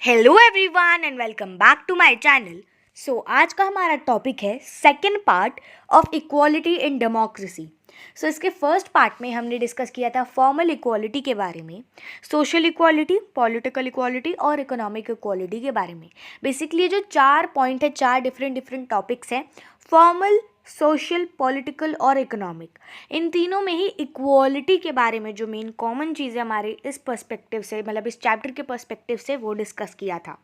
Hello everyone and welcome back to my channel. आज का हमारा टॉपिक है second part of equality in democracy. इसके फर्स्ट पार्ट में हमने डिस्कस किया था फॉर्मल इक्वालिटी के बारे में, सोशल इक्वालिटी, पॉलिटिकल इक्वालिटी और इकोनॉमिक इक्वालिटी के बारे में। बेसिकली जो 4 पॉइंट है, 4 डिफरेंट टॉपिक्स हैं, फॉर्मल, सोशल, पॉलिटिकल और इकोनॉमिक। इन तीनों में ही इक्वालिटी के बारे में जो मेन कॉमन चीज़ें हमारे इस पर्सपेक्टिव से, मतलब इस चैप्टर के पर्सपेक्टिव से, वो डिस्कस किया था।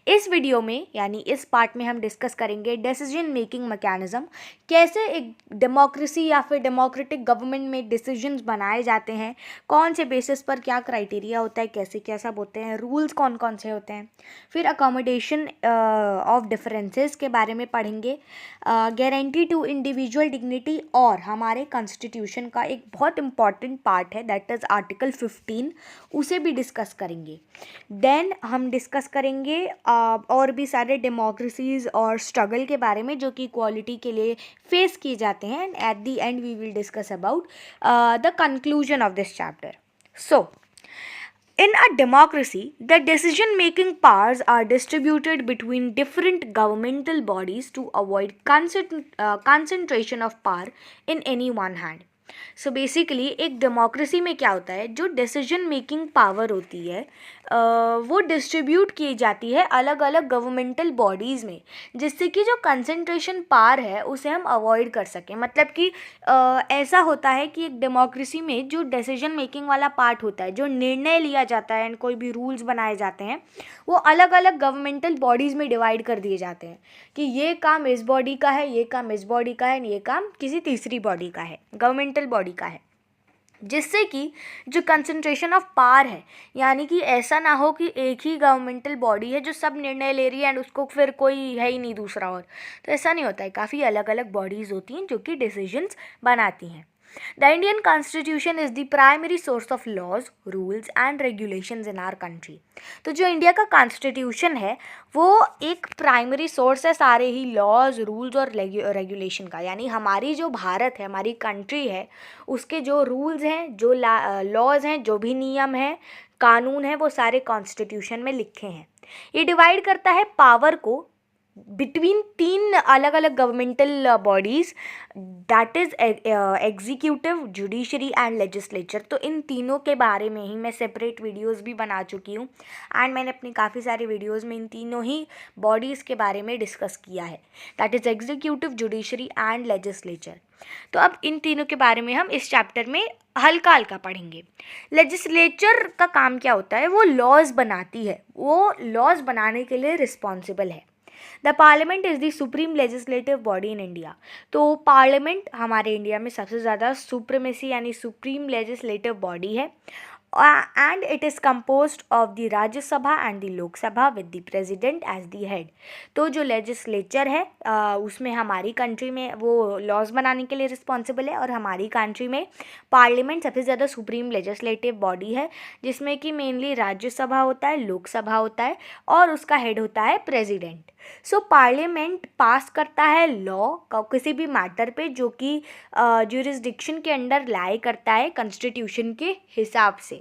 इस वीडियो में यानी इस पार्ट में हम डिस्कस करेंगे डिसीजन मेकिंग मैकेनिज्म, कैसे एक डेमोक्रेसी या फिर डेमोक्रेटिक गवर्नमेंट में डिसीजंस बनाए जाते हैं, कौन से बेसिस पर क्या क्राइटेरिया होता है, कैसे क्या सब होते हैं, रूल्स कौन कौन से होते हैं। फिर अकोमोडेशन ऑफ डिफरेंसेस के बारे में पढ़ेंगे, गारंटी टू इंडिविजुअल डिग्निटी, और हमारे कॉन्स्टिट्यूशन का एक बहुत इंपॉर्टेंट पार्ट है दैट इज़ आर्टिकल 15, उसे भी डिस्कस करेंगे। देन हम डिस्कस करेंगे और भी सारे डेमोक्रेसीज और स्ट्रगल के बारे में जो कि इक्वालिटी के लिए फेस किए जाते हैं, and at the end we will discuss about the conclusion of this chapter. In a democracy, the decision-making powers are distributed between different governmental bodies to avoid concentration of power in any one hand. Basically एक democracy में क्या होता है, जो decision making power होती है वो distribute की जाती है अलग अलग गवर्नमेंटल बॉडीज़ में, जिससे कि जो कंसंट्रेशन पावर है उसे हम अवॉइड कर सकें। मतलब कि ऐसा होता है कि एक डेमोक्रेसी में जो डिसीजन मेकिंग वाला पार्ट होता है, जो निर्णय लिया जाता है एंड कोई भी रूल्स बनाए जाते हैं, वो अलग अलग गवर्नमेंटल बॉडीज़ में डिवाइड कर दिए जाते हैं कि ये काम इस बॉडी का है, ये काम इस बॉडी का है, ये काम किसी तीसरी बॉडी का है, गवर्नमेंटल बॉडी का है, जिससे कि जो कंसंट्रेशन ऑफ पावर है, यानी कि ऐसा ना हो कि एक ही गवर्नमेंटल बॉडी है जो सब निर्णय ले रही है एंड उसको फिर कोई है ही नहीं दूसरा। और तो ऐसा नहीं होता है, काफ़ी अलग अलग बॉडीज़ होती हैं जो कि डिसीजंस बनाती हैं। The Indian Constitution is the primary source of laws, rules and regulations in our country. तो जो इंडिया का कॉन्स्टिट्यूशन है वो एक प्राइमरी सोर्स है सारे ही लॉज, रूल्स और रेगुलेशन का। यानी हमारी जो भारत है, हमारी कंट्री है, उसके जो रूल्स हैं, जो लॉज हैं, जो भी नियम हैं, कानून हैं, वो सारे कॉन्स्टिट्यूशन में लिखे हैं। ये डिवाइड करता है पावर को बिटवीन 3 अलग अलग governmental bodies, that is executive, judiciary and legislature. तो इन तीनों के बारे में ही मैं सेपरेट वीडियोस भी बना चुकी हूँ, एंड मैंने अपनी काफ़ी सारे वीडियोस में इन तीनों ही बॉडीज़ के बारे में डिस्कस किया है, that is executive, judiciary and legislature. तो अब इन तीनों के बारे में हम इस चैप्टर में हल्का हल्का पढ़ेंगे। लेजिस्लेचर का काम क्या होता है, वो लॉज बनाती है, वो लॉज बनाने के लिए रिस्पॉन्सिबल है। The parliament is the supreme legislative body in India. तो पार्लियामेंट हमारे इंडिया में सबसे ज़्यादा सुप्रीमेसी यानी सुप्रीम लेजिस्लेटिव बॉडी है, and it is composed of the Rajya Sabha and the Lok Sabha with the president as the head। तो जो लेजिस्लेचर है उसमें हमारी कंट्री में वो लॉज बनाने के लिए रिस्पॉन्सिबल है, और हमारी कंट्री में पार्लियामेंट सबसे ज़्यादा सुप्रीम लेजिस्लेटिव बॉडी है, जिसमें कि मेनली राज्यसभा होता है, लोकसभा होता है, और उसका हेड होता है प्रेसिडेंट। पार्लियामेंट पास करता है लॉ किसी भी मैटर पे जो कि ज्यूरिसडिक्शन के अंडर लाई करता है कॉन्स्टिट्यूशन के हिसाब से।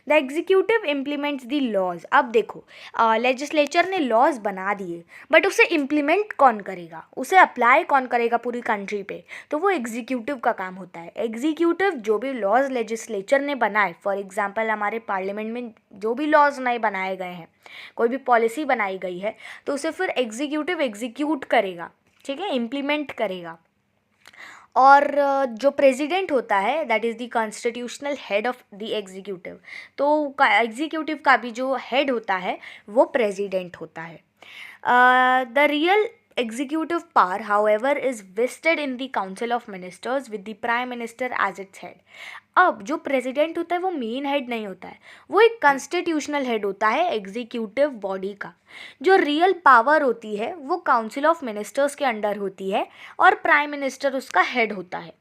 The executive implements the laws. अब देखो, लेजिस्लेचर ने लॉज बना दिए, बट उसे इम्प्लीमेंट कौन करेगा, उसे अप्लाई कौन करेगा पूरी कंट्री पे, तो वो एग्जीक्यूटिव का काम होता है। एग्जीक्यूटिव जो भी लॉज लेजिस्लेचर ने बनाए, फॉर एग्जांपल हमारे पार्लियामेंट में जो भी लॉज नए बनाए गए हैं, कोई भी पॉलिसी बनाई गई है, तो उसे फिर एग्जीक्यूटिव एग्जीक्यूट करेगा, ठीक है, इम्प्लीमेंट करेगा। और जो प्रेसिडेंट होता है that is the constitutional head of the executive. तो एग्जीक्यूटिव का भी जो हेड होता है वो प्रेसिडेंट होता है। The real executive power however is vested in the council of ministers with the prime minister as its head। अब जो प्रेसिडेंट होता है वो मेन हेड नहीं होता है, वो एक कॉन्स्टिट्यूशनल हेड होता है एग्जीक्यूटिव बॉडी का। जो रियल पावर होती है वो काउंसिल ऑफ मिनिस्टर्स के अंडर होती है, और प्राइम मिनिस्टर उसका हेड होता है।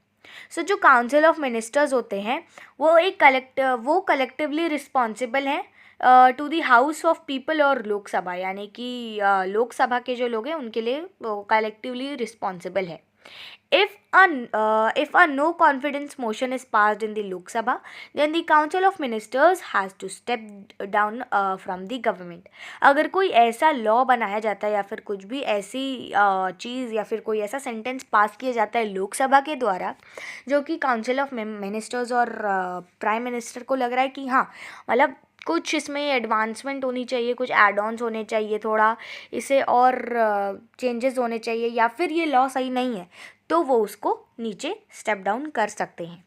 जो काउंसिल ऑफ मिनिस्टर्स होते हैं वो कलेक्टिवली रिस्पॉन्सिबल हैं to the house of people, और लोकसभा यानी कि लोकसभा के जो लोग हैं उनके लिए कलेक्टिवली रिस्पॉन्सिबल है। If a no confidence motion is passed in the Lok Sabha, then the Council of Ministers has to step down from the government. अगर कोई ऐसा लॉ बनाया जाता है या फिर कुछ भी ऐसी चीज़ या फिर कोई ऐसा सेंटेंस पास किया जाता है लोकसभा के द्वारा जो कि काउंसिल ऑफ मिनिस्टर्स और प्राइम मिनिस्टर को लग रहा है कि हाँ मतलब कुछ इसमें एडवांसमेंट होनी चाहिए, कुछ एड ऑन्स होने चाहिए, थोड़ा इसे और चेंजेस होने चाहिए, या फिर ये लॉ सही नहीं है, तो वो उसको नीचे स्टेप डाउन कर सकते हैं.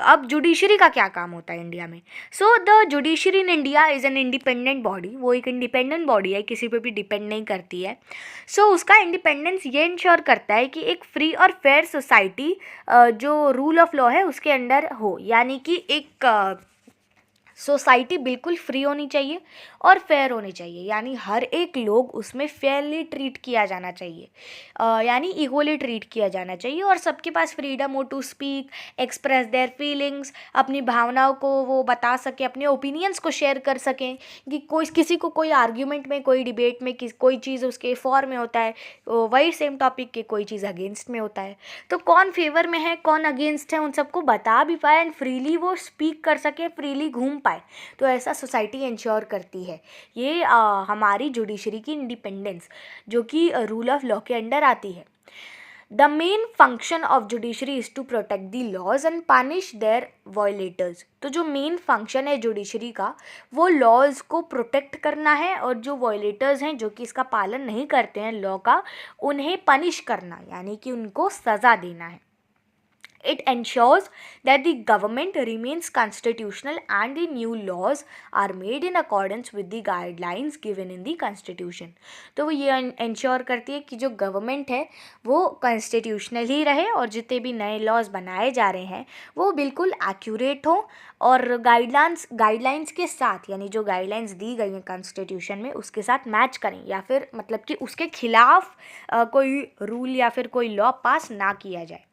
अब जुडिशरी का क्या काम होता है इंडिया में? So the judiciary in India is an independent body. वो एक इंडिपेंडेंट बॉडी है, किसी पे भी डिपेंड नहीं करती है. सो उसका इंडिपेंडेंस ये इंश्योर करता है कि एक फ्री और फेयर सोसाइटी जो रूल ऑफ लॉ है उसके अंडर हो, यानी कि एक सोसाइटी बिल्कुल फ्री होनी चाहिए और फेयर होनी चाहिए, यानी हर एक लोग उसमें फेयरली ट्रीट किया जाना चाहिए, यानी इक्वली ट्रीट किया जाना चाहिए, और सबके पास फ्रीडम हो to speak, express their feelings, अपनी भावनाओं को वो बता सके, अपने ओपिनियंस को शेयर कर सकें. कि किसी को कोई आर्ग्यूमेंट में, कोई डिबेट में कोई चीज़ उसके फॉर में होता है, वही सेम टॉपिक के कोई चीज़ अगेंस्ट में होता है, तो कौन फेवर में है कौन अगेंस्ट है उन सबको बता भी पाए एंड फ्रीली वो स्पीक कर सके, फ्रीली घूम पाए. तो ऐसा सोसाइटी इंश्योर करती है ये हमारी जुडिशरी की इंडिपेंडेंस, जो कि रूल ऑफ लॉ के अंडर आती है. The main function of judiciary is to protect the laws and punish their violators. तो जो मेन फंक्शन है जुडिशरी का वो लॉज को प्रोटेक्ट करना है, और जो वायलेटर्स हैं जो कि इसका पालन नहीं करते हैं लॉ का, उन्हें पनिश करना, यानी कि उनको सज़ा देना है. It ensures that the government remains constitutional and the new laws are made in accordance with the guidelines given in the constitution. तो वो ये इंश्योर करती है कि जो गवर्नमेंट है वो कॉन्स्टिट्यूशनल ही रहे, और जितने भी नए लॉज बनाए जा रहे हैं वो बिल्कुल एक्यूरेट हो और गाइडलाइंस के साथ, यानी जो गाइडलाइंस दी गई हैं कॉन्स्टिट्यूशन में उसके साथ मैच करें, या फिर मतलब कि उसके खिलाफ कोई रूल या फिर कोई लॉ पास ना किया जाए.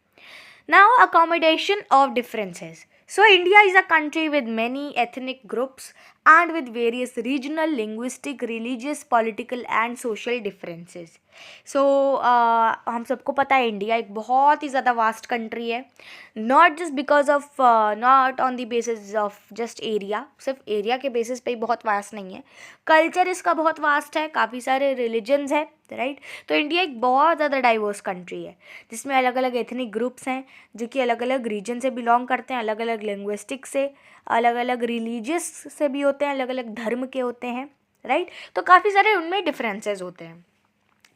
Now, accommodation of differences. So, India is a country with many ethnic groups and with various regional, linguistic, religious, political and social differences. So, हम सबको पता है इंडिया एक बहुत ही ज़्यादा वास्ट कंट्री है, not just because of not on the basis of just area, सिर्फ area के बेसिस पे ही बहुत वास्ट नहीं है, कल्चर इसका बहुत वास्ट है, काफ़ी सारे रिलीजन्स हैं, राइट. तो इंडिया एक बहुत ज़्यादा डाइवर्स कंट्री है जिसमें अलग अलग एथनिक ग्रुप्स हैं जो कि अलग अलग रीजन से बिलोंग करते हैं, अलग अलग लिंग्विस्टिक से, अलग अलग रिलीजियस से भी होते हैं, अलग अलग धर्म के होते हैं, राइट. तो काफ़ी सारे उनमें डिफरेंसेस होते हैं.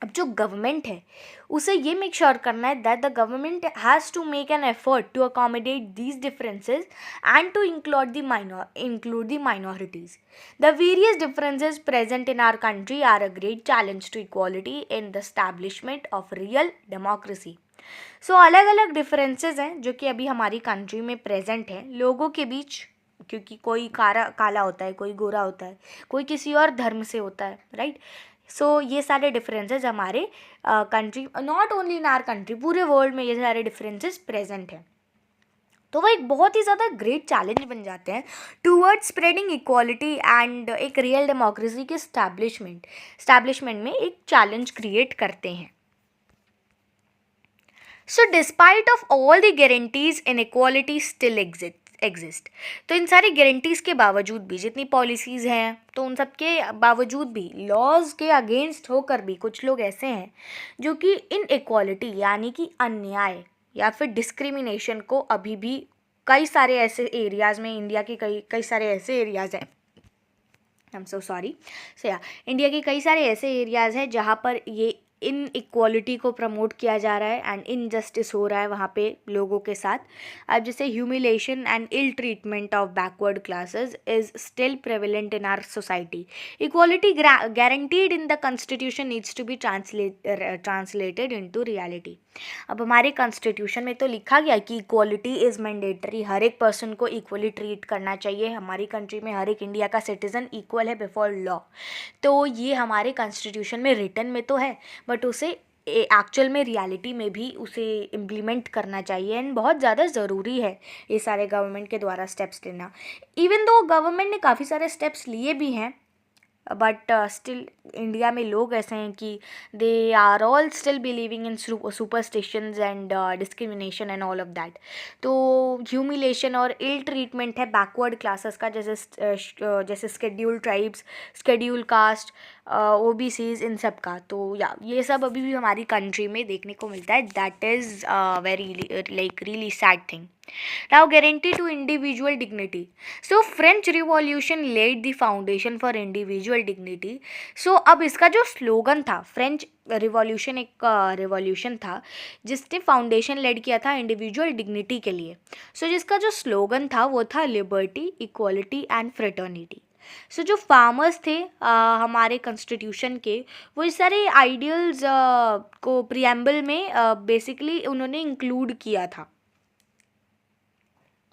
अब जो गवर्नमेंट है उसे ये मेक श्योर करना है that the government has to make an effort to accommodate these differences and to include the minorities. The various differences present in our country are a great challenge to equality in the establishment of real democracy. So अलग अलग differences हैं जो कि अभी हमारी country में present हैं लोगों के बीच, क्योंकि कोई काला होता है, कोई गोरा होता है, कोई किसी और धर्म से होता है, राइट. सो ये सारे डिफरेंसेस हमारे country, not only in our country, पूरे वर्ल्ड में ये सारे डिफरेंसेस प्रेजेंट हैं. तो वो एक बहुत ही ज़्यादा ग्रेट चैलेंज बन जाते हैं टूवर्ड्स स्प्रेडिंग इक्वालिटी एंड एक रियल डेमोक्रेसी के स्टैब्लिशमेंट में एक चैलेंज क्रिएट करते हैं. So despite of all the guarantees inequality still exist. तो इन सारी गारंटीज़ के बावजूद भी, जितनी पॉलिसीज़ हैं, तो उन सब के बावजूद भी, लॉज के अगेंस्ट होकर भी कुछ लोग ऐसे हैं जो कि इन इक्वालिटी यानी कि अन्याय या फिर डिस्क्रिमिनेशन को अभी भी कई सारे ऐसे एरियाज़ में, इंडिया के कई सारे ऐसे एरियाज़ हैं, I am so sorry, India के कई सारे ऐसे एरियाज़ हैं जहाँ पर ये इन इक्वालिटी को प्रमोट किया जा रहा है एंड इनजस्टिस हो रहा है वहाँ पे लोगों के साथ. अब जैसे humiliation and ill treatment of backward classes is still prevalent in our society. Equality guaranteed in the constitution needs to be translated into reality. अब हमारे कॉन्स्टिट्यूशन में तो लिखा गया कि इक्वालिटी इज़ मैंडेटरी, हर एक पर्सन को इक्वली ट्रीट करना चाहिए. हमारी कंट्री में हर एक इंडिया का सिटीज़न इक्वल है बिफोर लॉ. तो ये हमारे कॉन्स्टिट्यूशन में रिटन में तो है, बट उसे एक्चुअल में रियलिटी में भी उसे इम्प्लीमेंट करना चाहिए एंड बहुत ज़्यादा ज़रूरी है ये सारे गवर्नमेंट के द्वारा स्टेप्स लेना. इवन दो गवर्नमेंट ने काफ़ी सारे स्टेप्स लिए भी हैं बट स्टिल इंडिया में लोग ऐसे हैं कि they are all still believing in superstitions and discrimination and all of that. तो ह्यूमिलेशन और इल ट्रीटमेंट है बैकवर्ड क्लासेस का, जैसे scheduled tribes, scheduled caste, OBCs, इन सब का. तो या ये सब अभी भी हमारी कंट्री में देखने को मिलता है. That is very like really sad thing. Now, guarantee to individual dignity. So, French Revolution laid the foundation for individual dignity. So, अब इसका जो स्लोगन था, फ्रेंच रिवॉल्यूशन एक रिवॉल्यूशन था जिसने फाउंडेशन लेड किया था इंडिविजुअल डिग्निटी के लिए. सो जिसका जो स्लोगन था वो था लिबर्टी, इक्वालिटी एंड फ्रेटर्निटी. सो जो फार्मर्स थे हमारे कॉन्स्टिट्यूशन के, वो इस सारे आइडियल्स को प्रियम्बल में बेसिकली उन्होंने इंक्लूड किया था.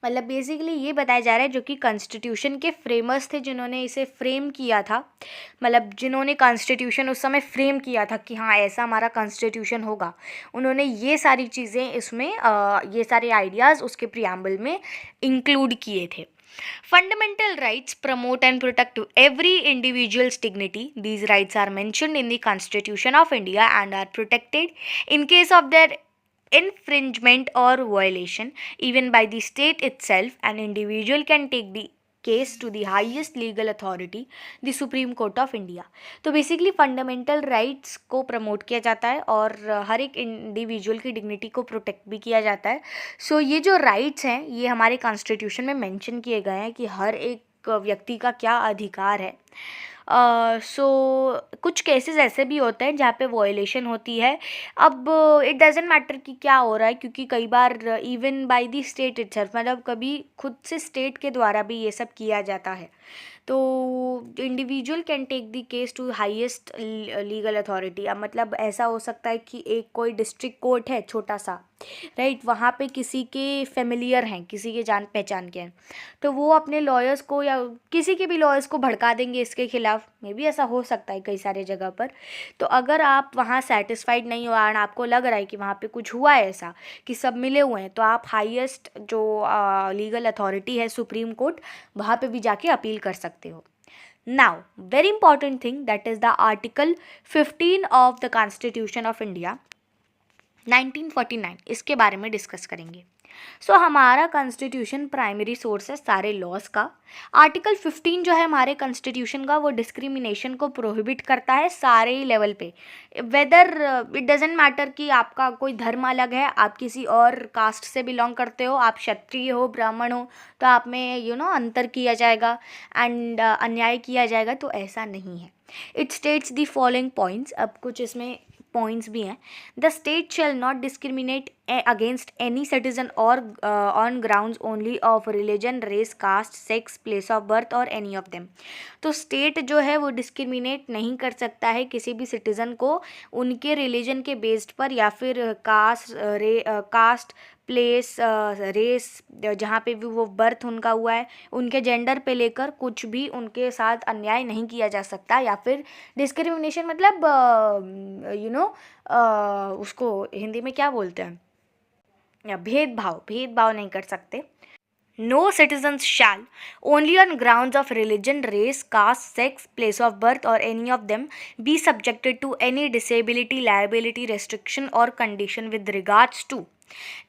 मतलब बेसिकली ये बताया जा रहा है जो कि कॉन्स्टिट्यूशन के फ्रेमर्स थे जिन्होंने इसे फ्रेम किया था, मतलब जिन्होंने कॉन्स्टिट्यूशन उस समय फ्रेम किया था कि हाँ ऐसा हमारा कॉन्स्टिट्यूशन होगा, उन्होंने ये सारी चीज़ें इसमें ये सारे आइडियाज़ उसके प्रियम्बल में इंक्लूड किए थे. Fundamental rights promote and protect every individual's dignity. These rights are mentioned in the Constitution of India and are protected in case of their infringement or violation, even by the state itself. An individual can take the case to the highest legal authority, the Supreme Court of India. तो basically fundamental rights को promote किया जाता है और हर एक individual की dignity को protect भी किया जाता है. सो ये जो राइट्स हैं ये हमारे कॉन्स्टिट्यूशन में मेंशन किए गए हैं कि हर एक व्यक्ति का क्या अधिकार है. सो कुछ केसेस ऐसे भी होते हैं जहाँ पे वॉयलेशन होती है. अब इट डजेंट मैटर कि क्या हो रहा है, क्योंकि कई बार even by the state itself, मतलब कभी खुद से स्टेट के द्वारा भी ये सब किया जाता है. तो individual can take the case to highest legal authority. अब मतलब ऐसा हो सकता है कि एक कोई डिस्ट्रिक्ट कोर्ट है छोटा सा, राइट, वहाँ पे किसी के फेमिलियर हैं, किसी के जान पहचान के हैं, तो वो अपने लॉयर्स को या किसी के भी लॉयर्स को भड़का देंगे इसके खिलाफ. मे भी ऐसा हो सकता है कई सारे जगह पर. तो अगर आप वहाँ सेटिस्फाइड नहीं हो और आपको लग रहा है कि वहाँ पे कुछ हुआ है ऐसा कि सब मिले हुए हैं, तो आप हाईएस्ट जो लीगल अथॉरिटी है सुप्रीम कोर्ट, वहाँ पे भी जाके अपील कर सकते हो. Now very important thing, that is the article 15 of the constitution of India 1949. इसके बारे में डिस्कस करेंगे. सो हमारा कॉन्स्टिट्यूशन प्राइमरी सोर्स है सारे लॉज का. आर्टिकल 15 जो है हमारे कॉन्स्टिट्यूशन का, वो डिस्क्रिमिनेशन को प्रोहिबिट करता है सारे ही लेवल पे. वेदर इट डजेंट मैटर कि आपका कोई धर्म अलग है, आप किसी और कास्ट से बिलोंग करते हो, आप क्षत्रिय हो, ब्राह्मण हो, तो आप में अंतर किया जाएगा एंड अन्याय किया जाएगा. तो ऐसा नहीं है. It states the following points. अब कुछ इसमें पॉइंट्स भी हैं. The state shall not discriminate against any citizen or on grounds only of religion, race, caste, sex, place of birth or any of them. तो स्टेट जो है वो discriminate नहीं कर सकता है किसी भी सिटीज़न को उनके रिलीजन के बेस्ड पर, या फिर कास्ट, प्लेस, रेस, जहाँ पे भी वो बर्थ उनका हुआ है, उनके जेंडर पे लेकर कुछ भी उनके साथ अन्याय नहीं किया जा सकता. या फिर डिस्क्रिमिनेशन मतलब उसको हिंदी में क्या बोलते हैं, या भेदभाव नहीं कर सकते. No citizens shall, only on grounds of religion, race, caste, sex, place of birth, or any of them, be subjected to any disability, liability, restriction, or condition with regards to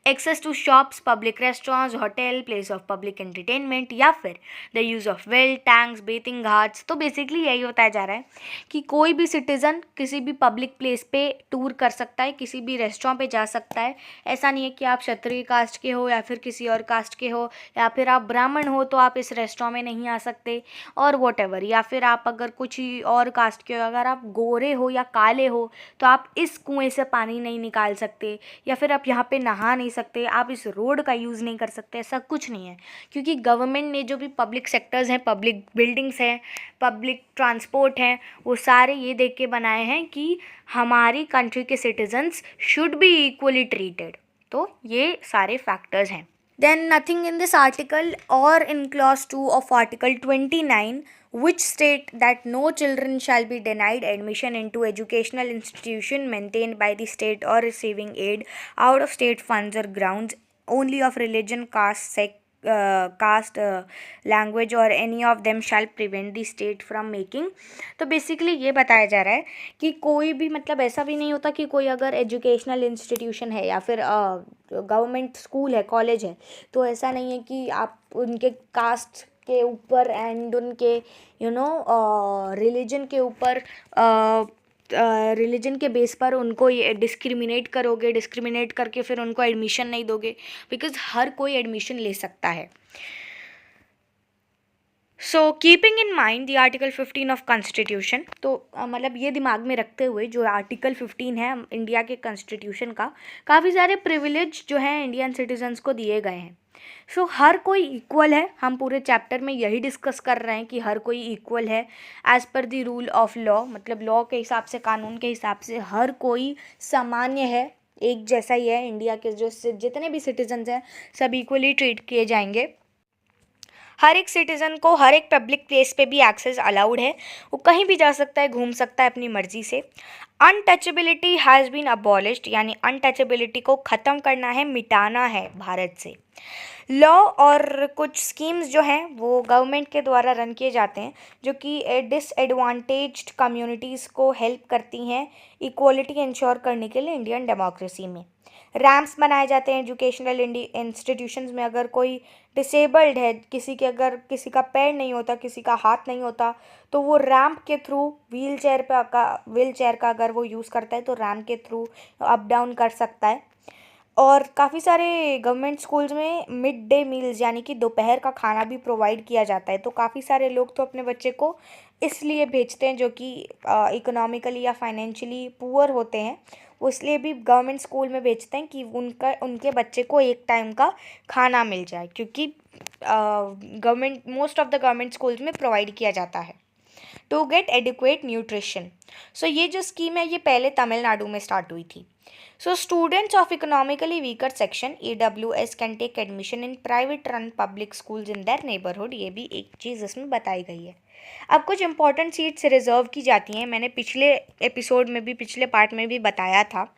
access to shops, public restaurants, hotel, place of public entertainment, या फिर the use of well, tanks, bathing ghats. तो basically यही बताया जा रहा है कि कोई भी सिटीज़न किसी भी पब्लिक प्लेस पे टूर कर सकता है, किसी भी रेस्टोरेंट पे जा सकता है. ऐसा नहीं है कि आप क्षत्रिय कास्ट के हो या फिर किसी और कास्ट के हो, या फिर आप ब्राह्मण हो तो आप इस रेस्टोरेंट में नहीं आ सकते, और वॉट एवर. या फिर आप अगर कुछ ही और कास्ट के हो, अगर आप गोरे हो या काले हो, तो आप इस कुएँ से पानी नहीं निकाल सकते, या फिर आप यहाँ पे नहा नहीं सकते, आप इस रोड का यूज़ नहीं कर सकते. ऐसा कुछ नहीं है, क्योंकि गवर्नमेंट ने जो भी पब्लिक सेक्टर्स हैं, पब्लिक बिल्डिंग्स हैं, पब्लिक ट्रांसपोर्ट हैं, वो सारे ये देख के बनाए हैं कि हमारी कंट्री के citizens should be equally treated. तो ये सारे फैक्टर्स हैं. Then nothing in this article or in clause 2 of article 29 which state that no children shall be denied admission into educational institution maintained by the state or receiving aid out of state funds or grounds only of religion, caste, caste, language or any of them shall prevent the state from making। तो basically ये बताया जा रहा है कि कोई भी मतलब ऐसा भी नहीं होता कि कोई अगर एजुकेशनल इंस्टीट्यूशन है या फिर गवर्नमेंट स्कूल है, कॉलेज है, तो ऐसा नहीं है कि आप उनके कास्ट के ऊपर एंड उनके रिलीजन के ऊपर रिलीजन के बेस पर उनको ये डिस्क्रिमिनेट करोगे, डिस्क्रिमिनेट करके फिर उनको एडमिशन नहीं दोगे, बिकॉज हर कोई एडमिशन ले सकता है। So keeping in mind the article 15 of constitution, तो मतलब ये दिमाग में रखते हुए जो आर्टिकल 15 है इंडिया के कॉन्स्टिट्यूशन का, काफ़ी सारे प्रिविलेज जो हैं इंडियन सिटीजन्स को दिए गए हैं। सो हर कोई इक्वल है। हम पूरे चैप्टर में यही डिस्कस कर रहे हैं कि हर कोई इक्वल है as per the rule of law, मतलब लॉ के हिसाब से, कानून के हिसाब से हर कोई सामान्य है, एक जैसा ही है। इंडिया के जो जितने भी सिटीजन्स हैं सब इक्वली ट्रीट किए जाएंगे। हर एक सिटीज़न को हर एक पब्लिक प्लेस पे भी एक्सेस अलाउड है, वो कहीं भी जा सकता है, घूम सकता है अपनी मर्जी से। अनटचेबिलिटी हैज़ बीन अबॉलिश्ड, यानी अनटचेबिलिटी को ख़त्म करना है, मिटाना है भारत से। लॉ और कुछ स्कीम्स जो हैं वो गवर्नमेंट के द्वारा रन किए जाते हैं जो कि डिसएडवांटेज्ड कम्युनिटीज़ को हेल्प करती हैं इक्वलिटी इंश्योर करने के लिए इंडियन डेमोक्रेसी में। रैम्प्स बनाए जाते हैं एजुकेशनल इंस्टीट्यूशंस में। अगर कोई डिसेबल्ड है, अगर किसी का पैर नहीं होता, किसी का हाथ नहीं होता, तो वो रैम्प के थ्रू व्हील चेयर का अगर वो यूज़ करता है तो रैम्प के थ्रू अप डाउन कर सकता है। और काफ़ी सारे गवर्नमेंट स्कूल्स में मिड डे मील्स यानी कि दोपहर का खाना भी प्रोवाइड किया जाता है। तो काफ़ी सारे लोग तो अपने बच्चे को इसलिए भेजते हैं जो कि इकोनॉमिकली या फाइनेंशियली पुअर होते हैं, वो इसलिए भी गवर्नमेंट स्कूल में भेजते हैं कि उनके बच्चे को एक टाइम का खाना मिल जाए, क्योंकि most of the government schools में प्रोवाइड किया जाता है टू गेट एडिक्वेट न्यूट्रिशन। सो ये जो स्कीम है ये पहले तमिलनाडु में स्टार्ट हुई थी। So students of economically weaker section EWS can take admission in private run public schools in their neighbourhood. ये भी एक चीज़ इसमें बताई गई है। अब कुछ इंपॉर्टेंट सीट्स रिजर्व की जाती हैं, मैंने पिछले एपिसोड में भी, पिछले पार्ट में भी बताया था।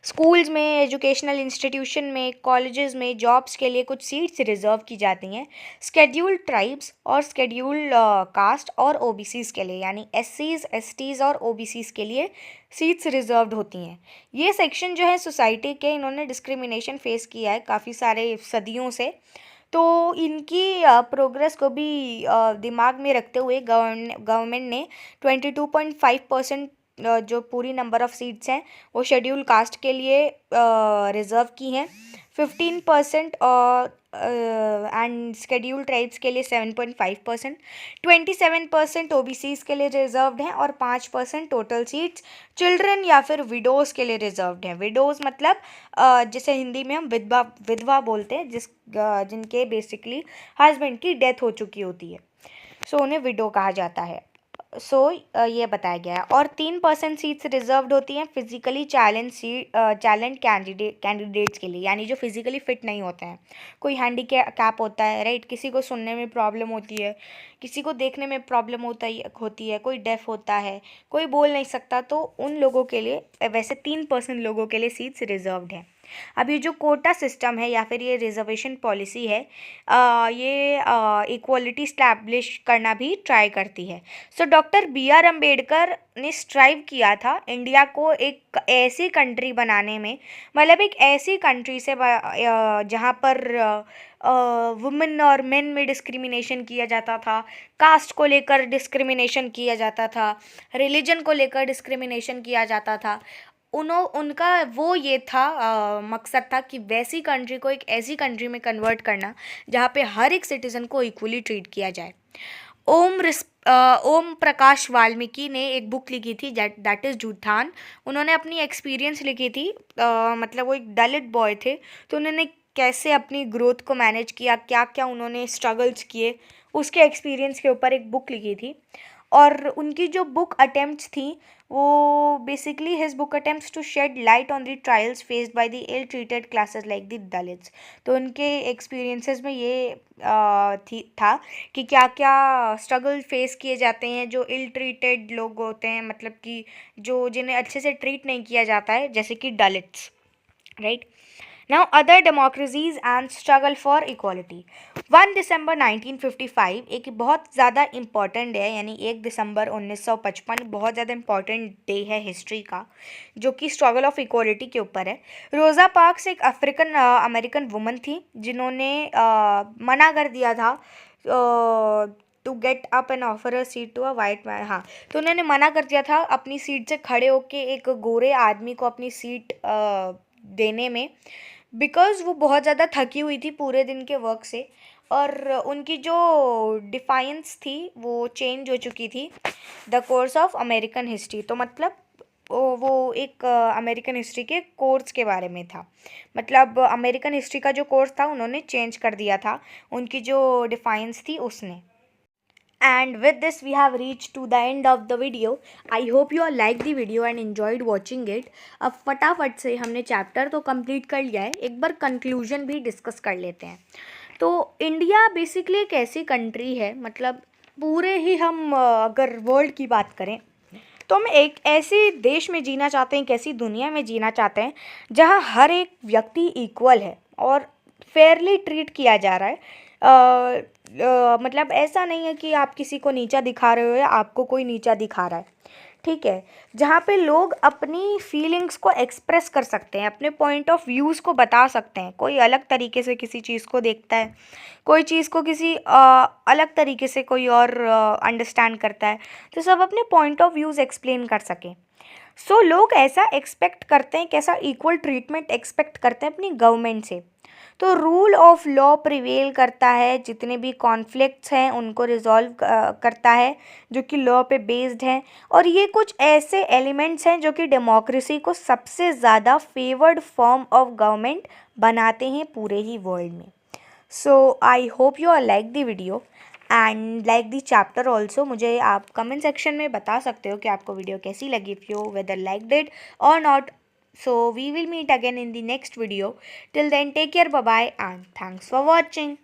स्कूल्स में, एजुकेशनल इंस्टीट्यूशन में, कॉलेजेस में, जॉब्स के लिए कुछ सीट्स रिजर्व की जाती हैं स्केड्यूल्ड ट्राइब्स और स्केड्यूल्ड कास्ट और OBCs के लिए, यानी SCs, STs और OBCs के लिए सीट्स रिजर्व्ड होती हैं। ये सेक्शन जो है सोसाइटी के, इन्होंने डिस्क्रिमिनेशन फेस किया है काफ़ी सारे सदियों से, तो इनकी प्रोग्रेस को भी दिमाग में रखते हुए गवर्नमेंट ने 22.5% जो पूरी नंबर ऑफ़ सीट्स हैं वो शेड्यूल कास्ट के लिए रिज़र्व की हैं। 15% एंड शेड्यूल ट्राइब्स के लिए 7.5%, 27% OBCs के लिए रिजर्व्ड हैं और 5% टोटल सीट्स चिल्ड्रन या फिर विडोज़ के लिए रिजर्व्ड हैं। विडोज़ मतलब जिसे हिंदी में हम विधवा बोलते हैं, जिनके बेसिकली हस्बैंड की डेथ हो चुकी होती है, सो उन्हें विडो कहा जाता है। सो ये बताया गया है। और 3% सीट्स रिजर्व्ड होती हैं फिजिकली चैलेंज कैंडिडेट्स के लिए, यानी जो फिजिकली फिट नहीं होते हैं, कोई हैंडीकैप होता है, राइट, किसी को सुनने में प्रॉब्लम होती है, किसी को देखने में प्रॉब्लम होती है, कोई डेफ होता है, कोई बोल नहीं सकता, तो उन लोगों के लिए वैसे 3% लोगों के लिए सीट्स रिजर्व्ड हैं। अब ये जो कोटा सिस्टम है या फिर ये रिजर्वेशन पॉलिसी है, ये इक्वलिटी स्टैब्लिश करना भी ट्राई करती है। सो डॉक्टर BR अम्बेडकर ने स्ट्राइव किया था इंडिया को एक ऐसी कंट्री बनाने में, मतलब एक ऐसी कंट्री से जहाँ पर वुमेन और मेन में डिस्क्रिमिनेशन किया जाता था, कास्ट को लेकर डिस्क्रिमिनेशन किया जाता था, रिलीजन को लेकर डिस्क्रिमिनेशन किया जाता था। उनका वो ये था मकसद था कि वैसी कंट्री को एक ऐसी कंट्री में कन्वर्ट करना जहाँ पे हर एक सिटीज़न को इक्वली ट्रीट किया जाए। ओम प्रकाश वाल्मीकि ने एक बुक लिखी थी दैट इज़ जूठान। उन्होंने अपनी एक्सपीरियंस लिखी थी, मतलब वो एक दलित बॉय थे, तो उन्होंने कैसे अपनी ग्रोथ को मैनेज किया, क्या क्या उन्होंने स्ट्रगल्स किए, उसके एक्सपीरियंस के ऊपर एक बुक लिखी थी। और उनकी जो बुक अटेम्प्ट्स थी वो basically his book attempts to shed light on the trials faced by the ill treated classes like the Dalits. तो उनके एक्सपीरियंसेस में ये था कि क्या क्या स्ट्रगल फेस किए जाते हैं जो इल ट्रीटेड लोग होते हैं, मतलब कि जो जिन्हें अच्छे से ट्रीट नहीं किया जाता है, जैसे कि Dalits, right. Now, other democracies and struggle for equality. 1 दिसंबर 1955 एक बहुत ज़्यादा इम्पॉर्टेंट डे है, यानी 1 दिसंबर 1955 बहुत ज़्यादा इम्पॉर्टेंट डे है हिस्ट्री का, जो कि स्ट्रगल ऑफ इक्वालिटी के ऊपर है। रोज़ा पार्क्स एक अफ्रीकन अमेरिकन वुमन थी जिन्होंने मना कर दिया था to get up and offer a seat to a white man. हाँ, तो उन्होंने मना कर दिया था अपनी सीट से खड़े होके एक गोरे आदमी को अपनी सीट देने में, बिकॉज़ वो बहुत ज़्यादा थकी हुई थी पूरे दिन के वर्क से, और उनकी जो डिफाइंस थी वो चेंज हो चुकी थी the course of American history. तो मतलब वो एक अमेरिकन हिस्ट्री के कोर्स के बारे में था, मतलब अमेरिकन हिस्ट्री का जो कोर्स था उन्होंने चेंज कर दिया था उनकी जो डिफाइंस थी उसने। And with this we have reached to the end of the video. I hope you all liked the video and enjoyed watching it. अब फटाफट से हमने चैप्टर तो कंप्लीट कर लिया है, एक बार कंक्लूजन भी डिस्कस कर लेते हैं। तो इंडिया बेसिकली एक ऐसी कंट्री है, मतलब पूरे ही हम अगर वर्ल्ड की बात करें तो हम एक ऐसे देश में जीना चाहते हैं, एक ऐसी दुनिया में जीना चाहते हैं जहाँ हर एक व्यक्ति इक्वल है और फेयरली ट्रीट किया जा रहा है। मतलब ऐसा नहीं है कि आप किसी को नीचा दिखा रहे हो या आपको कोई नीचा दिखा रहा है, ठीक है। जहाँ पे लोग अपनी फीलिंग्स को एक्सप्रेस कर सकते हैं, अपने पॉइंट ऑफ व्यूज़ को बता सकते हैं। कोई अलग तरीके से किसी चीज़ को देखता है, कोई चीज़ को किसी अलग तरीके से कोई और अंडरस्टैंड करता है, तो सब अपने पॉइंट ऑफ व्यूज़ एक्सप्लेन कर सकें। सो लोग ऐसा एक्सपेक्ट करते हैं, कैसा इक्वल ट्रीटमेंट एक्सपेक्ट करते हैं अपनी गवर्नमेंट से। तो रूल ऑफ लॉ प्रिवेल करता है, जितने भी कॉन्फ्लिक्ट्स हैं उनको रिजॉल्व करता है, जो कि लॉ पे बेस्ड हैं। और ये कुछ ऐसे एलिमेंट्स हैं जो कि डेमोक्रेसी को सबसे ज़्यादा फेवर्ड फॉर्म ऑफ गवर्नमेंट बनाते हैं पूरे ही वर्ल्ड में। So I hope you are like the video and like the chapter also. मुझे आप कमेंट सेक्शन में बता सकते हो कि आपको वीडियो कैसी लगी, if you whether liked it और not. So we will meet again in the next video. Till then, take care, bye bye, and thanks for watching.